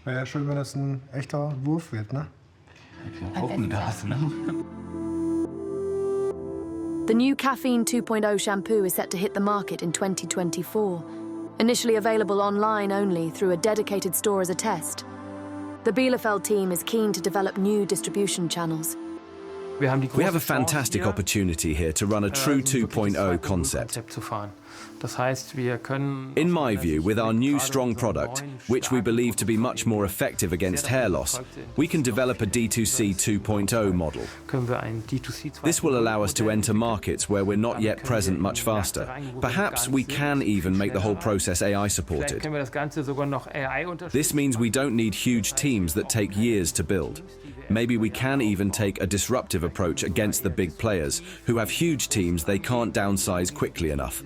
Wäre ja schön, wenn das ein echter Wurf wird, ne?
Wir hoffen das, ne?
The new Caffeine 2.0 shampoo is set to hit the market in 2024. Initially available online only through a dedicated store as a test. The Bielefeld team is keen to develop new distribution channels.
We have a fantastic opportunity here to run a true 2.0 concept. In my view, with our new strong product, which we believe to be much more effective against hair loss, we can develop a D2C 2.0 model. This will allow us to enter markets where we're not yet present much faster. Perhaps we can even make the whole process AI supported. This means we don't need huge teams that take years to build. Maybe we can even take a disruptive approach against the big players who have huge teams they can't downsize quickly enough.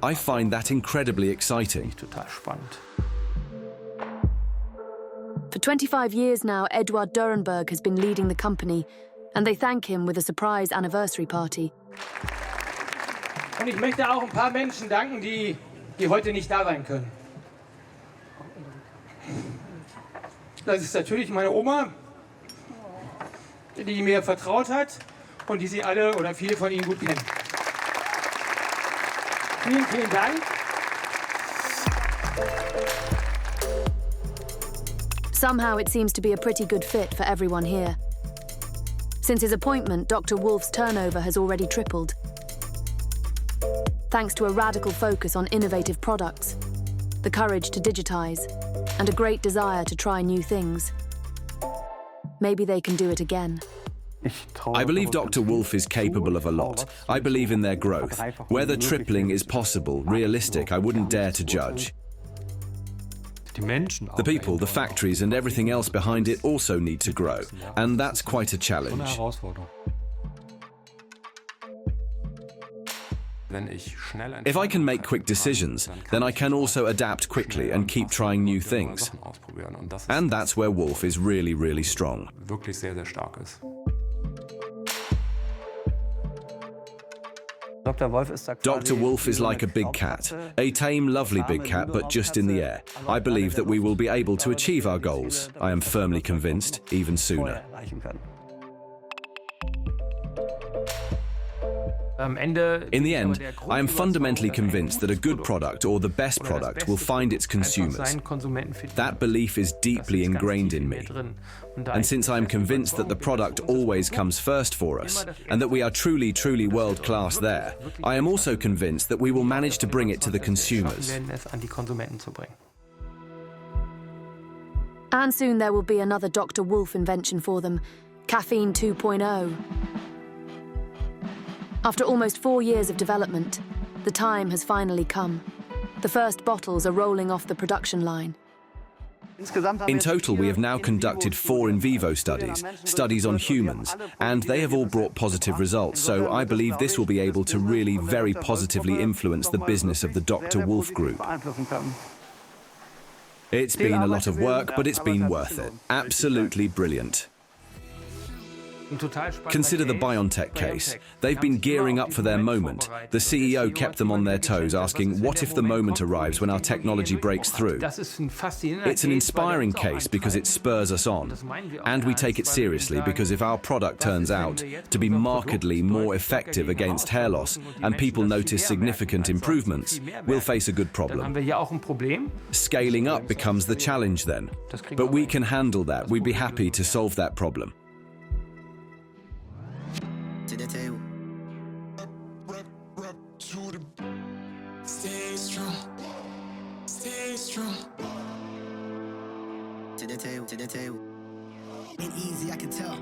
I find that incredibly exciting.
For 25 years now, Eduard Dörrenberg has been leading the company, and they thank him with a surprise anniversary party.
Und ich möchte auch ein paar Menschen danken, die heute nicht da sein können. Das ist natürlich meine Oma, die mir vertraut hat und die Sie alle oder viele von Ihnen gut kennen. Vielen, vielen Dank.
Somehow it seems to be a pretty good fit for everyone here. Since his appointment, Dr. Wolff's turnover has already tripled. Thanks to a radical focus on innovative products, the courage to digitize, and a great desire to try new things. Maybe they can do it again.
I believe Dr. Wolff is capable of a lot. I believe in their growth. Whether tripling is possible, realistic, I wouldn't dare to judge. The people, the factories, and everything else behind it also need to grow, and that's quite a challenge. If I can make quick decisions, then I can also adapt quickly and keep trying new things. And that's where Wolff is really, really strong. Dr. Wolff is like a big cat, a tame, lovely big cat, but just in the air. I believe that we will be able to achieve our goals. I am firmly convinced, even sooner. In the end, I am fundamentally convinced that a good product or the best product will find its consumers. That belief is deeply ingrained in me. And since I am convinced that the product always comes first for us, and that we are truly, truly world-class there, I am also convinced that we will manage to bring it to the consumers.
And soon there will be another Dr. Wolff invention for them, Caffeine 2.0. After almost 4 years of development, the time has finally come. The first bottles are rolling off the production line.
In total, we have now conducted 4 in vivo studies on humans, and they have all brought positive results, so I believe this will be able to really very positively influence the business of the Dr. Wolff Group. It's been a lot of work, but it's been worth it. Absolutely brilliant. Consider the BioNTech case. They've been gearing up for their moment. The CEO kept them on their toes, asking, what if the moment arrives when our technology breaks through? It's an inspiring case because it spurs us on. And we take it seriously because if our product turns out to be markedly more effective against hair loss and people notice significant improvements, we'll face a good problem. Scaling up becomes the challenge then. But we can handle that. We'd be happy to solve that problem.
Stay strong. Stay strong. To the tail. Ain't easy, I can tell.